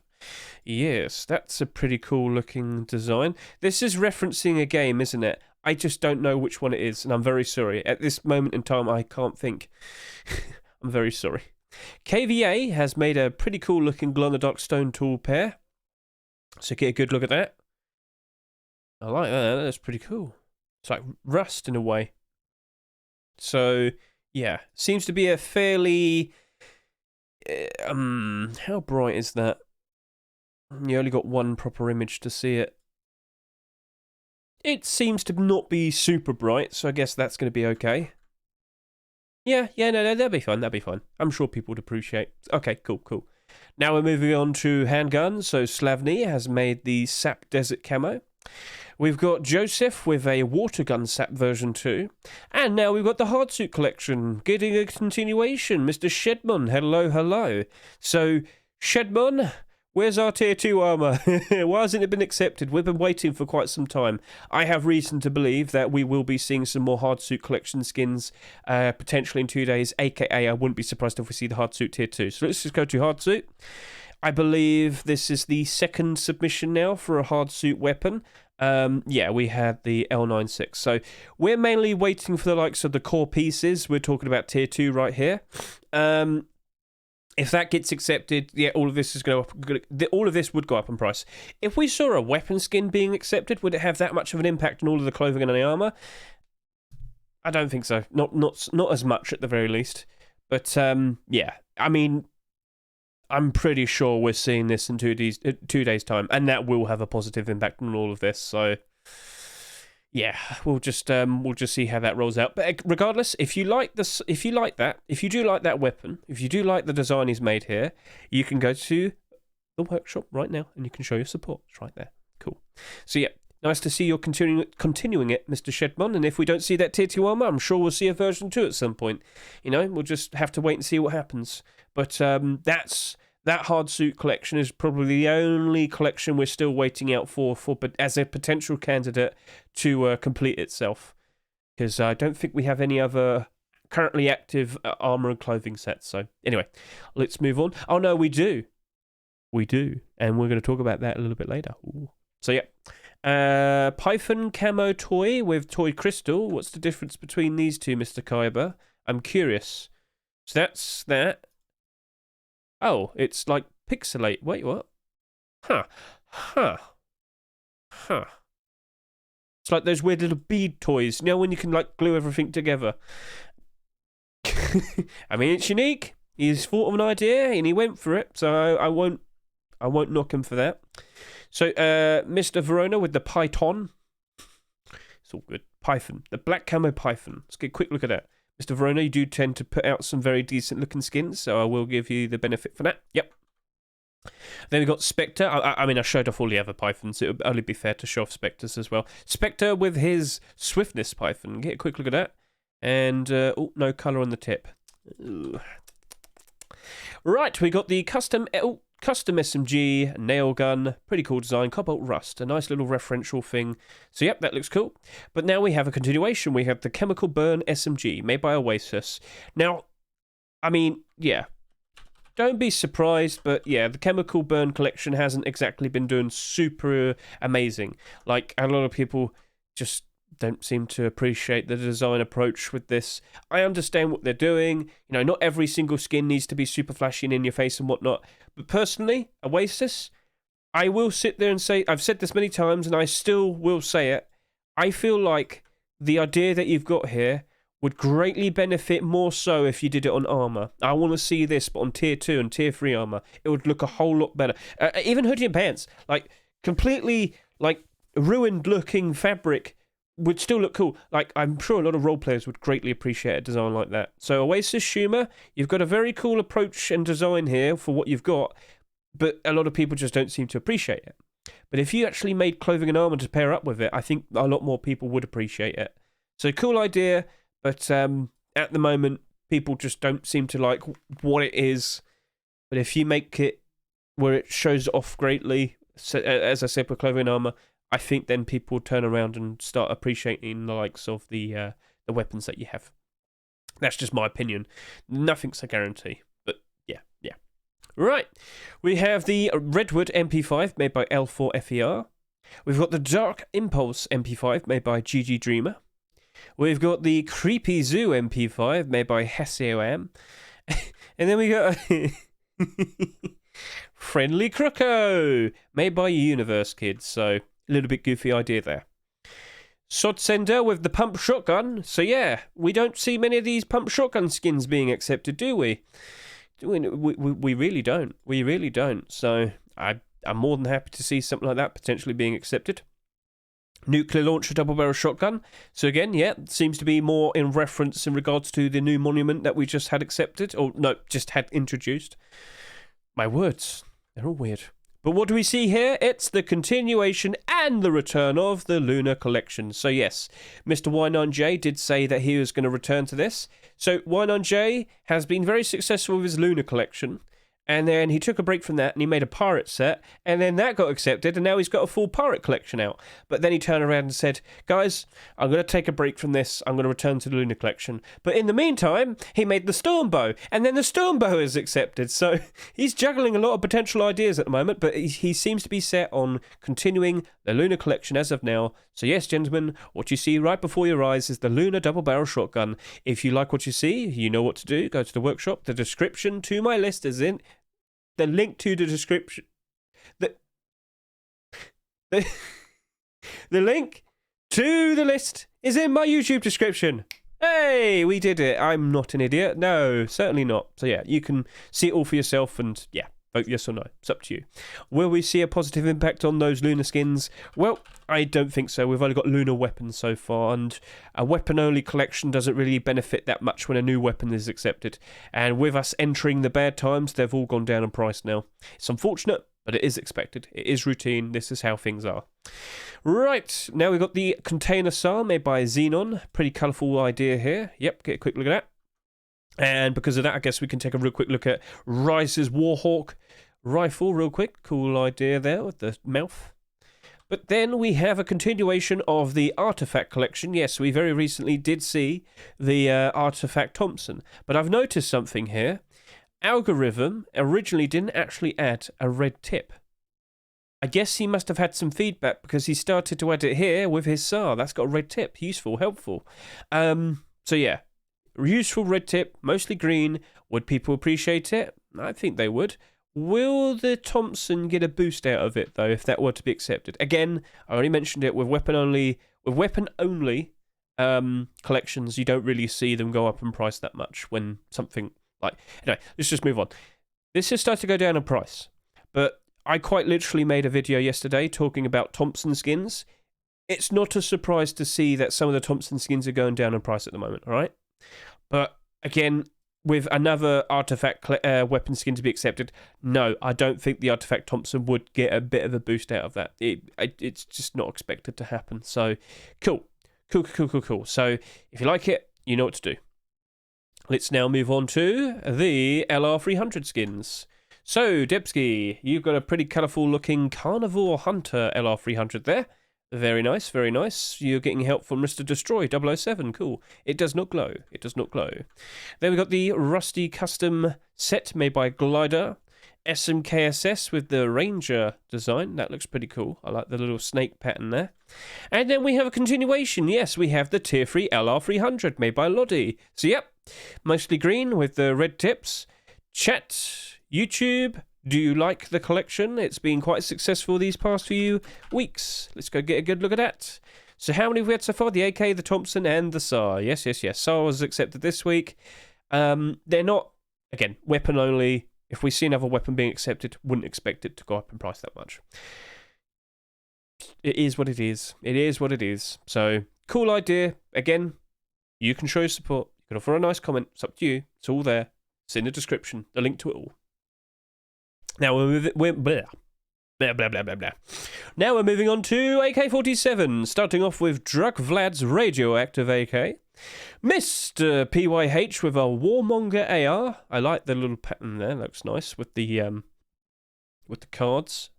Yes, that's a pretty cool looking design. This is referencing a game, isn't it? I just don't know which one it is, and I'm very sorry. At this moment in time, I can't think. I'm very sorry. KVA has made a pretty cool looking glow-in-the-dark stone tool pair. So get a good look at that. I like that. That's pretty cool. It's like rust in a way. So, yeah. Seems to be a fairly... how bright is that? You only got one proper image to see it. It seems to not be super bright, so I guess that's going to be okay. Yeah, no, that'll be fine, I'm sure people would appreciate. Okay, cool. Now we're moving on to handguns. So Slavny has made the Sap Desert Camo. We've got Joseph with a water gun Sap version 2. And now we've got the Hardsuit collection getting a continuation. Mr. Shedmon, hello. So, Shedmon, where's our tier 2 armor? Why hasn't it been accepted? We've been waiting for quite some time. I have reason to believe that we will be seeing some more Hardsuit collection skins potentially in 2 days, aka I wouldn't be surprised if we see the Hardsuit tier 2. So let's just go to Hardsuit. I believe this is the second submission now for a Hardsuit weapon. Yeah, we had the L96. So we're mainly waiting for the likes of the core pieces. We're talking about tier 2 right here. If that gets accepted, yeah, all of this is going to all of this would go up in price. If we saw a weapon skin being accepted, would it have that much of an impact on all of the clothing and the armor? I don't think so. Not as much at the very least. But yeah, I mean, I'm pretty sure we're seeing this in 2 days time, and that will have a positive impact on all of this. So yeah, we'll just see how that rolls out. But regardless, if you like this, if you do like that weapon, if you do like the design he's made here, you can go to the workshop right now and you can show your support. It's right there. Cool. So yeah, nice to see you're continuing it, Mr. Shedmon. And if we don't see that tier 2 armor, I'm sure we'll see a version 2 at some point. You know, we'll just have to wait and see what happens. But that Hardsuit collection is probably the only collection we're still waiting out for as a potential candidate to complete itself. Because I don't think we have any other currently active armor and clothing sets. So anyway, let's move on. Oh no, we do. And we're going to talk about that a little bit later. Ooh. So yeah. Python camo toy with toy crystal. What's the difference between these two, Mr. Kyber? I'm curious. So that's that. Oh, it's like pixelate. Wait, what? Huh. It's like those weird little bead toys. You know, when you can like glue everything together. I mean, it's unique. He's thought of an idea and he went for it. So I won't knock him for that. So, Mr. Verona with the Python. It's all good. Python. The black camo Python. Let's get a quick look at that. Mr. Verona, you do tend to put out some very decent looking skins, so I will give you the benefit for that. Yep. Then we got Spectre. I mean, I showed off all the other Pythons. It would only be fair to show off Spectres as well. Spectre with his Swiftness Python. Get a quick look at that. And, oh, no colour on the tip. Ooh. Right, we got the custom SMG nail gun, pretty cool design, Cobalt Rust, a nice little referential thing. So yep, that looks cool. But now we have a continuation. We have the Chemical Burn SMG, made by Oasis. Now, I mean, yeah, don't be surprised, but yeah, the Chemical Burn collection hasn't exactly been doing super amazing. Like, a lot of people just don't seem to appreciate the design approach with this. I understand what they're doing. You know, not every single skin needs to be super flashy and in your face and whatnot. But personally, Oasis, I will sit there and say, I've said this many times and I still will say it, I feel like the idea that you've got here would greatly benefit more so if you did it on armor. I want to see this, but on tier 2 and tier 3 armor. It would look a whole lot better. Even hoodie and pants, like, completely, like, ruined looking fabric would still look cool. Like, I'm sure a lot of role players would greatly appreciate a design like that. So Oasis Schumer, you've got a very cool approach and design here for what you've got, but a lot of people just don't seem to appreciate it. But if you actually made clothing and armor to pair up with it, I think a lot more people would appreciate it. So cool idea, but at the moment, people just don't seem to like what it is. But if you make it where it shows off greatly, so, as I said, with clothing and armor, I think then people turn around and start appreciating the likes of the weapons that you have. That's just my opinion. Nothing's a guarantee, but yeah. Right, we have the Redwood MP5 made by L4FER. We've got the Dark Impulse MP5 made by GG Dreamer. We've got the Creepy Zoo MP5 made by HessioAm. And then we got Friendly Croco made by Universe Kids. So a little bit goofy idea there. Sod Sender with the pump shotgun. So yeah, we don't see many of these pump shotgun skins being accepted, do we? We really don't. We really don't. So I'm more than happy to see something like that potentially being accepted. Nuclear launcher double barrel shotgun. So again, yeah, seems to be more in reference in regards to the new monument that we just had accepted. Or no, just had introduced. My words, they're all weird. But what do we see here? It's the continuation and the return of the Lunar Collection. So yes, Mr. Y9J did say that he was going to return to this. So Y9J has been very successful with his Lunar Collection. And then he took a break from that and he made a pirate set. And then that got accepted and now he's got a full pirate collection out. But then he turned around and said, guys, I'm going to take a break from this. I'm going to return to the Lunar Collection. But in the meantime, he made the Stormbow. And then the Stormbow is accepted. So he's juggling a lot of potential ideas at the moment. But he seems to be set on continuing the Lunar Collection as of now. So yes, gentlemen, what you see right before your eyes is the Lunar Double Barrel Shotgun. If you like what you see, you know what to do. Go to the workshop. The description to my list is in... The link to the description... The link to the list is in my YouTube description. Hey, we did it. I'm not an idiot. No, certainly not. So yeah, you can see it all for yourself and yeah, vote yes or no. It's up to you. Will we see a positive impact on those lunar skins? Well, I don't think so. We've only got lunar weapons so far, and a weapon-only collection doesn't really benefit that much when a new weapon is accepted. And with us entering the bad times, they've all gone down in price now. It's unfortunate, but it is expected. It is routine. This is how things are. Right, now we've got the Container SAR made by Xenon. Pretty colourful idea here. Yep, get a quick look at that. And because of that, I guess we can take a real quick look at Rice's Warhawk rifle real quick. Cool idea there with the mouth. But then we have a continuation of the Artifact collection. Yes, we very recently did see the Artifact Thompson. But I've noticed something here. Algorithm originally didn't actually add a red tip. I guess he must have had some feedback because he started to add it here with his SAR. That's got a red tip. Useful, helpful. So yeah, useful red tip, mostly green. Would people appreciate it? I think they would. Will the Thompson get a boost out of it, though, if that were to be accepted? Again, I already mentioned it, with weapon-only collections, you don't really see them go up in price that much when something like... Anyway, let's just move on. This has started to go down in price, but I quite literally made a video yesterday talking about Thompson skins. It's not a surprise to see that some of the Thompson skins are going down in price at the moment, all right? But, again... with another Artifact weapon skin to be accepted, no, I don't think the Artifact Thompson would get a bit of a boost out of that. It's just not expected to happen. So, cool. So, if you like it, you know what to do. Let's now move on to the LR300 skins. So, Debski, you've got a pretty colourful looking Carnivore Hunter LR300 there. Very nice, very nice. You're getting help from Mr. Destroy 007. Cool. It does not glow. It does not glow. Then we got the Rusty Custom set made by Glider. SMKSS with the Ranger design. That looks pretty cool. I like the little snake pattern there. And then we have a continuation. Yes, we have the Tier 3 LR300 made by Lodi. So, yep, mostly green with the red tips. Chat, YouTube... do you like the collection? It's been quite successful these past few weeks. Let's go get a good look at that. So how many have we had so far? The AK, the Thompson, and the SAR. Yes. SAR was accepted this week. They're not, again, weapon only. If we see another weapon being accepted, wouldn't expect it to go up in price that much. It is what it is. It is what it is. So, cool idea. Again, you can show your support. You can offer a nice comment. It's up to you. It's all there. It's in the description. The link to it all. Now we're Now we're moving on to AK-47, starting off with Drug Vlad's radioactive AK. Mr. PYH with a Warmonger AR. I like the little pattern there. Looks nice with the cards.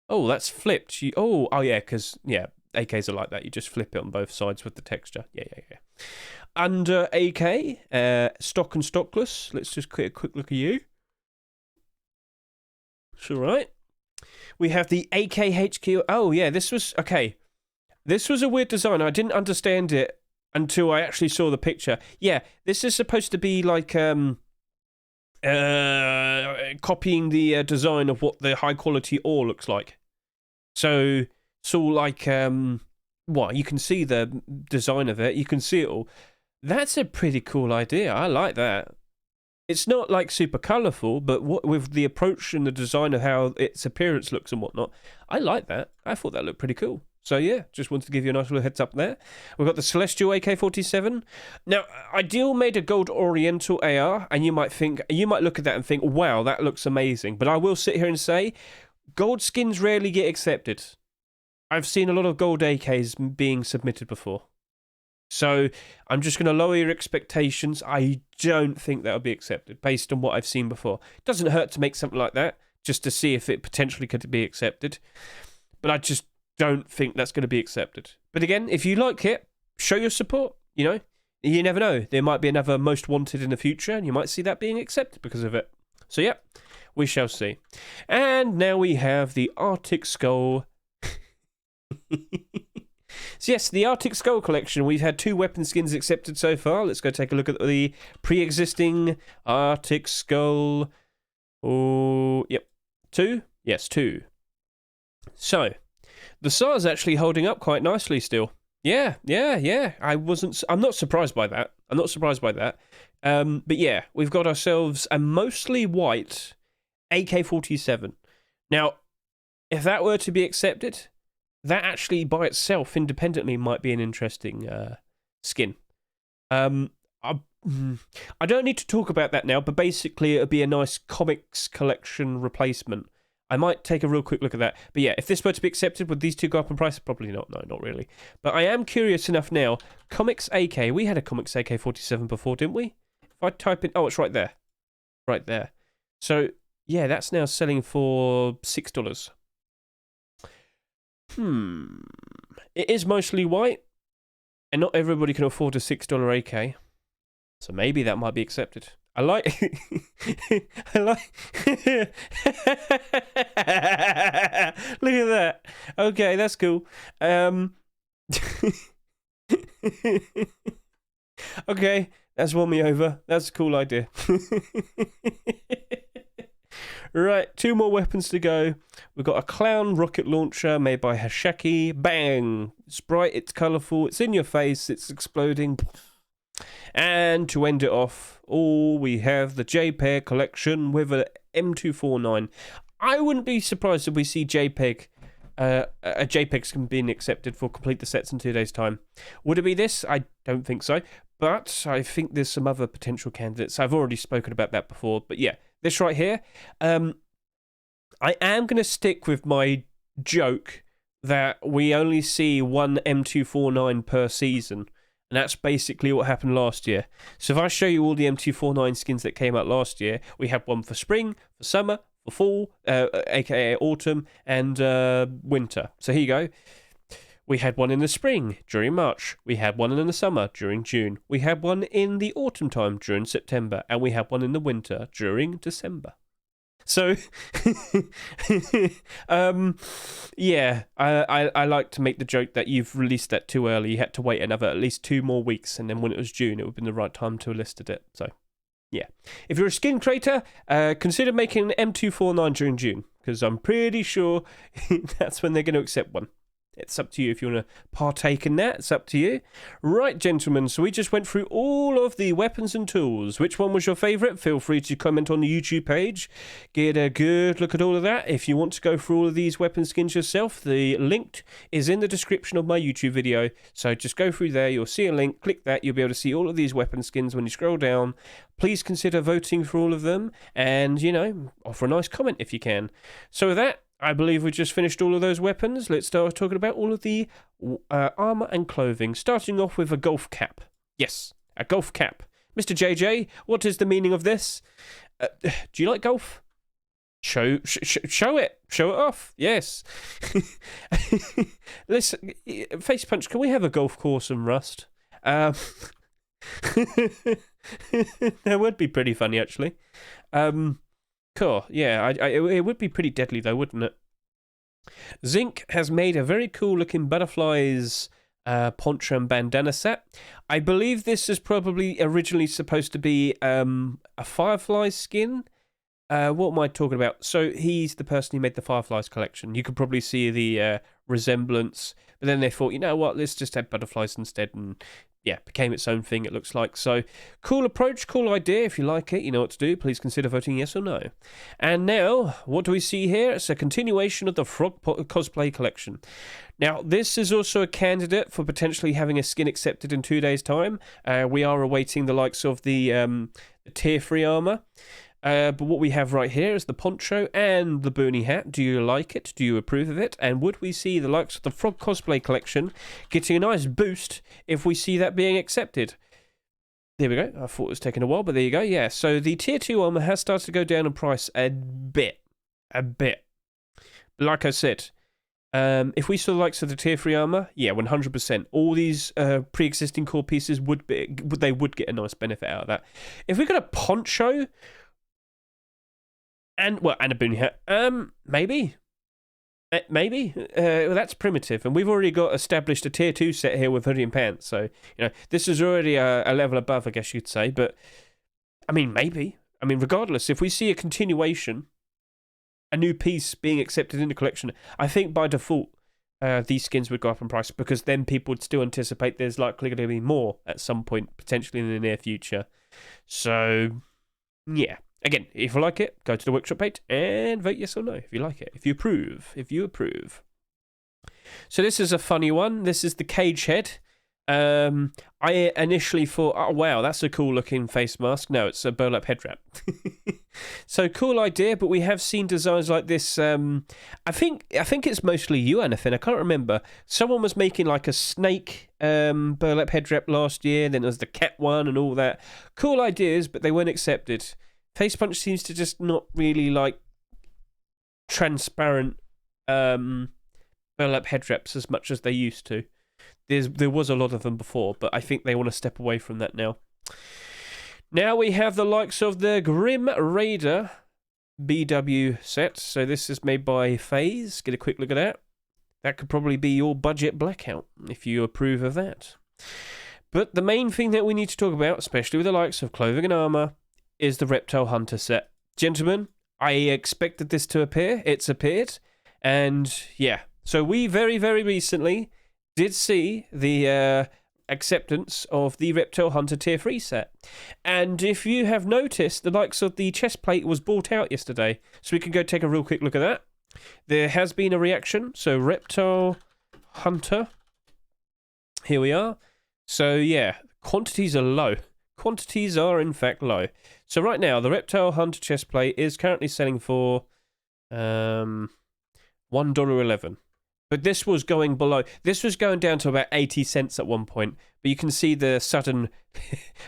Oh, that's flipped. Oh yeah, because yeah, AKs are like that. You just flip it on both sides with the texture. Yeah. Under AK, stock and stockless. Let's just get a quick look at you. It's all right. We have the AKHQ. Oh, yeah, this was... Okay. This was a weird design. I didn't understand it until I actually saw the picture. Yeah, this is supposed to be like... copying the design of what the high-quality ore looks like. So, it's all like... What? You can see the design of it. You can see it all. That's a pretty cool idea. I like that. It's not like super colourful, but with the approach and the design of how its appearance looks and whatnot, I like that. I thought that looked pretty cool. So yeah, just wanted to give you a nice little heads up there. We've got the Celestial AK-47. Now, Ideal made a Gold Oriental AR, and you might look at that and think, wow, that looks amazing. But I will sit here and say, gold skins rarely get accepted. I've seen a lot of gold AKs being submitted before. So I'm just going to lower your expectations. I don't think that'll be accepted based on what I've seen before. It doesn't hurt to make something like that just to see if it potentially could be accepted. But I just don't think that's going to be accepted. But again, if you like it, show your support. You know, you never know. There might be another Most Wanted in the future and you might see that being accepted because of it. So yeah, we shall see. And now we have the Arctic Skull. So yes, the Arctic Skull collection. We've had 2 weapon skins accepted so far. Let's go take a look at the pre-existing Arctic Skull. Oh, yep. 2? Yes, 2. So, the SAR's actually holding up quite nicely still. Yeah. I'm not surprised by that. But yeah, we've got ourselves a mostly white AK-47. Now, if that were to be accepted, that actually by itself, independently, might be an interesting skin. I don't need to talk about that now, but basically it'll be a nice comics collection replacement. I might take a real quick look at that. But yeah, if this were to be accepted, would these two go up in price? Probably not. No, not really. But I am curious enough now. Comics AK. We had a Comics AK-47 before, didn't we? If I type in... Oh, it's right there. Right there. So, yeah, that's now selling for $6. It is mostly white, and not everybody can afford a $6 AK, so maybe that might be accepted. I like... Look at that. Okay, that's cool. Okay, that's won me over. That's a cool idea. Right, 2 more weapons to go. We've got a clown rocket launcher made by Hasheki. Bang! It's bright, it's colourful, it's in your face, it's exploding. And to end it off, we have the JPEG collection with a M249. I wouldn't be surprised if we see JPEG, a JPEG being accepted for complete the sets in 2 days' time. Would it be this? I don't think so. But I think there's some other potential candidates. I've already spoken about that before. But yeah, this right here. I am going to stick with my joke that we only see one M249 per season. And that's basically what happened last year. So if I show you all the M249 skins that came out last year, we had one for spring, for summer, for fall, aka autumn, and winter. So here you go. We had one in the spring during March. We had one in the summer during June. We had one in the autumn time during September. And we had one in the winter during December. So, yeah, I like to make the joke that you've released that too early. You had to wait another at least 2 more weeks. And then when it was June, it would have been the right time to have listed it. So, yeah. If you're a skin creator, consider making an M249 during June. Because I'm pretty sure that's when they're going to accept one. It's up to you if you want to partake in that. It's up to you. Right, gentlemen, so we just went through all of the weapons and tools. Which one was your favourite? Feel free to comment on the YouTube page. Get a good look at all of that. If you want to go through all of these weapon skins yourself, the link is in the description of my YouTube video. So just go through there. You'll see a link. Click that. You'll be able to see all of these weapon skins when you scroll down. Please consider voting for all of them. And, you know, offer a nice comment if you can. So with that, I believe we just finished all of those weapons. Let's start talking about all of the armour and clothing. Starting off with a golf cap. Yes, a golf cap. Mr. JJ, what is the meaning of this? Do you like golf? Show it. Show it off. Yes. Listen, Face Punch, can we have a golf course in Rust? That would be pretty funny, actually. Cool. Yeah, it would be pretty deadly though, wouldn't it? Zinc has made a very cool looking butterflies poncho and bandana set. I believe this is probably originally supposed to be a Firefly skin. What am I talking about? So he's the person who made the Fireflies collection. You could probably see the resemblance, but then they thought, you know what, let's just add butterflies instead, and yeah, became its own thing, it looks like. So, cool approach, cool idea. If you like it, you know what to do. Please consider voting yes or no. And now, what do we see here? It's a continuation of the Frog cosplay collection. Now, this is also a candidate for potentially having a skin accepted in 2 days' time. We are awaiting the likes of the Tier 3 armor. But what we have right here is the poncho and the boonie hat. Do you like it? Do you approve of it? And would we see the likes of the Frog cosplay collection getting a nice boost if we see that being accepted? There we go. I thought it was taking a while, but there you go. Yeah, so the Tier 2 armor has started to go down in price a bit. Like I said, if we saw the likes of the Tier 3 armor, yeah, 100%. All these pre-existing core pieces would get a nice benefit out of that. If we got a poncho... And a boonie hat. Maybe. Well, that's primitive, and we've already got established a tier 2 set here with hoodie and pants. So this is already a level above, I guess you'd say. But I mean, maybe. I mean, regardless, if we see a continuation, a new piece being accepted in the collection, I think by default these skins would go up in price because then people would still anticipate there's likely going to be more at some point, potentially in the near future. So yeah. Again, if you like it, go to the workshop page and vote yes or no if you like it. If you approve. So this is a funny one. This is the cage head. I initially thought, oh wow, that's a cool looking face mask. No, it's a burlap head wrap. So cool idea, but we have seen designs like this. I think it's mostly you, Anathin. I can't remember. Someone was making like a snake burlap head wrap last year. Then there's the cat one and all that. Cool ideas, but they weren't accepted. Face Punch seems to just not really like transparent burlap head wraps as much as they used to. There was a lot of them before, but I think they want to step away from that now. Now we have the likes of the Grim Raider BW set. So this is made by FaZe. Get a quick look at that. That could probably be your budget blackout if you approve of that. But the main thing that we need to talk about, especially with the likes of clothing and armor, is the Reptile Hunter set. Gentlemen, I expected this to appear. It's appeared. And yeah, so we very, very recently did see the acceptance of the Reptile Hunter Tier 3 set. And if you have noticed, the likes of the chest plate was bought out yesterday. So we can go take a real quick look at that. There has been a reaction. So Reptile Hunter. Here we are. So yeah, quantities are low. Quantities are in fact low. So right now, the Reptile Hunter chest plate is currently selling for $1.11. But this was going below. This was going down to about 80 cents at one point. But you can see the sudden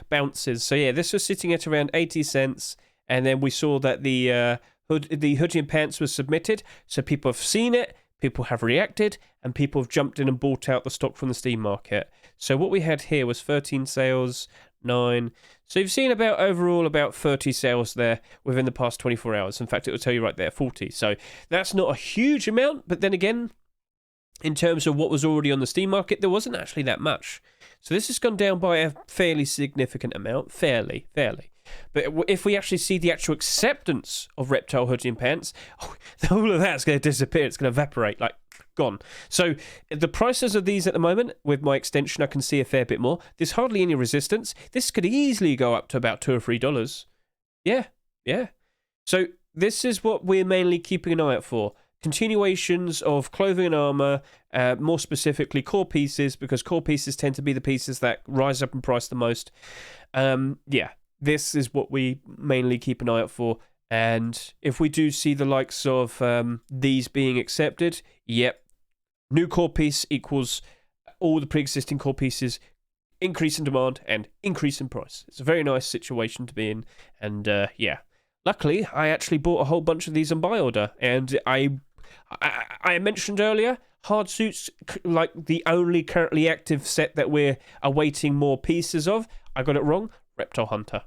bounces. So yeah, this was sitting at around 80 cents. And then we saw that the hoodie and pants was submitted. So people have seen it, people have reacted, and people have jumped in and bought out the stock from the Steam market. So what we had here was 13 sales, 9. So you've seen overall about 30 sales there within the past 24 hours. In fact, it will tell you right there, 40. So that's not a huge amount, but then again, in terms of what was already on the Steam market, there wasn't actually that much. So this has gone down by a fairly significant amount, fairly. But if we actually see the actual acceptance of Reptile hoodie and pants, all of that's going to disappear. It's going to evaporate, like gone. So the prices of these at the moment, with my extension, I can see a fair bit more. There's hardly any resistance. This could easily go up to about $2 or $3. Yeah. So this is what we're mainly keeping an eye out for. Continuations of clothing and armor, more specifically core pieces, because core pieces tend to be the pieces that rise up in price the most. This is what we mainly keep an eye out for. And if we do see the likes of these being accepted, yep, new core piece equals all the pre-existing core pieces, increase in demand and increase in price. It's a very nice situation to be in. And luckily, I actually bought a whole bunch of these on buy order. And I mentioned earlier, hard suits, like the only currently active set that we're awaiting more pieces of. I got it wrong. Reptile Hunter.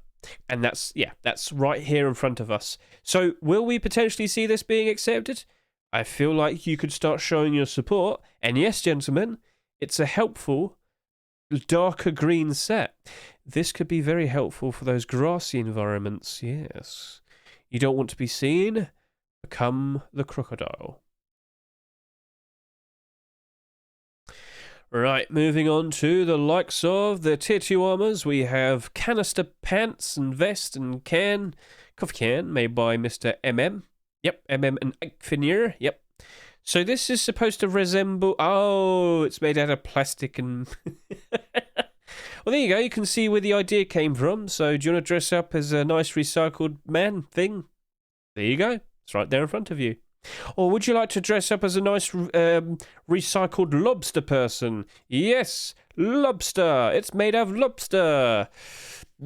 And that's right here in front of us. So will we potentially see this being accepted? I feel like you could start showing your support. And yes, gentlemen, it's a helpful darker green set. This could be very helpful for those grassy environments, yes. You don't want to be seen. Become the crocodile. Right, moving on to the likes of the Tier 2 armors. We have canister pants and vest and coffee can, made by Mr. MM. Yep, MM and Eichfinier. Yep. So this is supposed to resemble... Oh, it's made out of plastic and... Well, there you go. You can see where the idea came from. So do you want to dress up as a nice recycled man thing? There you go. It's right there in front of you. Or would you like to dress up as a nice recycled lobster person? Yes, lobster. It's made of lobster.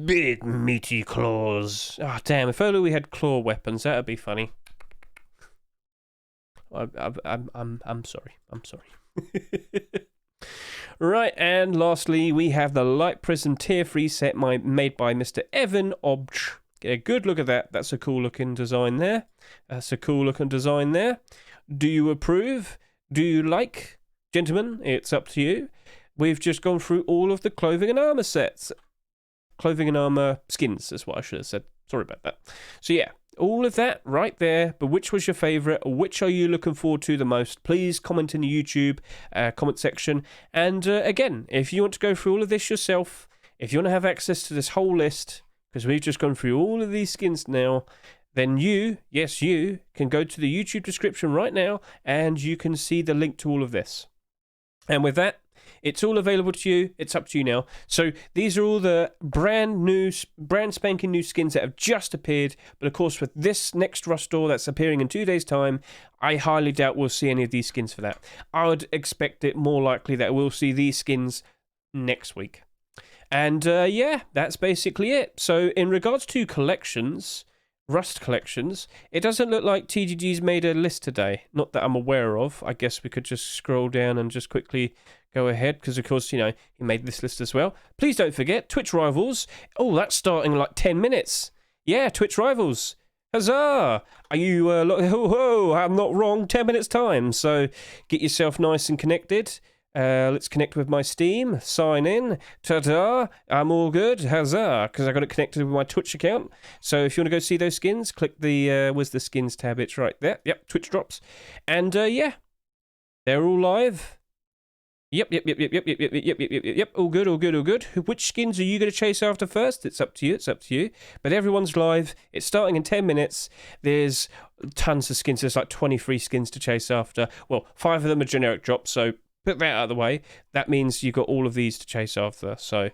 Big meaty claws. Ah, oh, damn. If only we had claw weapons, that'd be funny. I'm sorry. I'm sorry. Right, and lastly, we have the Light Prism Tier 3 set made by Mr. Evan Obj. Get a good look at that. That's a cool looking design there. Do you approve? Do you like? Gentlemen, it's up to you. We've just gone through all of the clothing and armor sets. Clothing and armor skins is what I should have said. Sorry about that. So yeah, all of that right there. But which was your favourite? Which are you looking forward to the most? Please comment in the YouTube comment section. And again, if you want to go through all of this yourself, if you want to have access to this whole list, because we've just gone through all of these skins now, then you, yes you, can go to the YouTube description right now and you can see the link to all of this. And with that, it's all available to you. It's up to you now. So these are all the brand spanking new skins that have just appeared. But of course, with this next Rust store that's appearing in 2 days' time, I highly doubt we'll see any of these skins for that. I would expect it more likely that we'll see these skins next week. And yeah, that's basically it. So in regards to collections, Rust collections, it doesn't look like TGG's made a list today. Not that I'm aware of. I guess we could just scroll down and just quickly go ahead, because of course, you know, he made this list as well. Please don't forget, Twitch Rivals. Oh, that's starting in like 10 minutes. Yeah, Twitch Rivals. Huzzah! Are you, I'm not wrong, 10 minutes time. So get yourself nice and connected. Let's connect with my Steam, sign in, ta-da, I'm all good, huzzah, because I got it connected with my Twitch account. So if you want to go see those skins, click the, where's the skins tab, it's right there, yep, Twitch drops. And yeah, they're all live. Yep, all good. Which skins are you going to chase after first? It's up to you, But everyone's live, it's starting in 10 minutes, there's tons of skins, there's like 23 skins to chase after. Well, 5 of them are generic drops, so put that out of the way. That means you've got all of these to chase after. So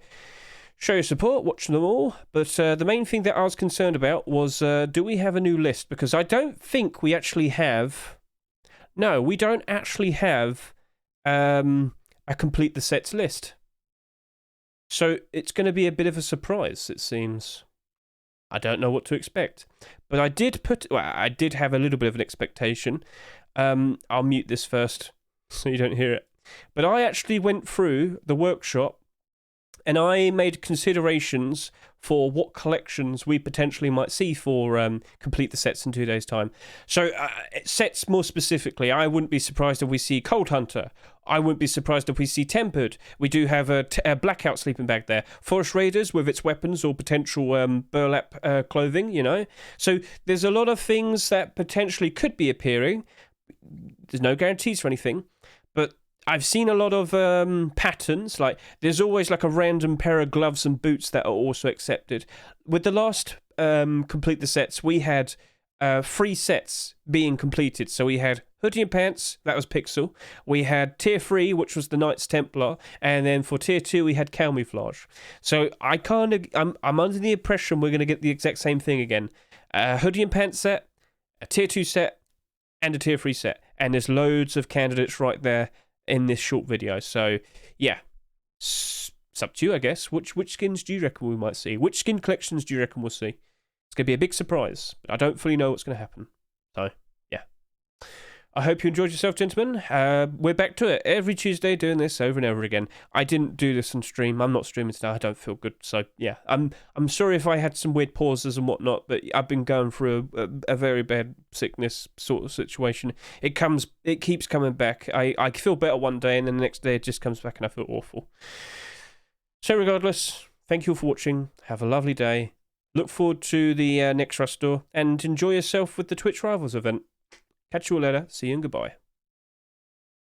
show your support, watch them all. But the main thing that I was concerned about was, do we have a new list? Because I don't think we actually have... No, we don't actually have a complete the sets list. So it's going to be a bit of a surprise, it seems. I don't know what to expect. But I did have a little bit of an expectation. I'll mute this first so you don't hear it. But I actually went through the workshop and I made considerations for what collections we potentially might see for complete the sets in 2 days' time. So sets more specifically, I wouldn't be surprised if we see Cold Hunter. I wouldn't be surprised if we see Tempered. We do have a Blackout sleeping bag there. Forest Raiders with its weapons or potential burlap clothing, you know. So there's a lot of things that potentially could be appearing. There's no guarantees for anything. But I've seen a lot of patterns, like there's always like a random pair of gloves and boots that are also accepted. With the last complete the sets, we had 3 sets being completed. So we had hoodie and pants, that was Pixel. We had tier 3, which was the Knights Templar, and then for tier 2 we had camouflage. So I'm under the impression we're going to get the exact same thing again. A hoodie and pants set, a tier 2 set, and a tier 3 set. And there's loads of candidates right there in this short video. So yeah, it's up to you, I guess. Which skins do you reckon we might see? Which skin collections do you reckon we'll see? It's going to be a big surprise, but I don't fully know what's going to happen. So yeah. I hope you enjoyed yourself, gentlemen. We're back to it every Tuesday, doing this over and over again. I didn't do this on stream. I'm not streaming today. I don't feel good, so yeah. I'm sorry if I had some weird pauses and whatnot, but I've been going through a very bad sickness sort of situation. It keeps coming back. I feel better one day, and then the next day it just comes back, and I feel awful. So regardless, thank you all for watching. Have a lovely day. Look forward to the next Rust Store, and enjoy yourself with the Twitch Rivals event. Catch you all later. See you and goodbye.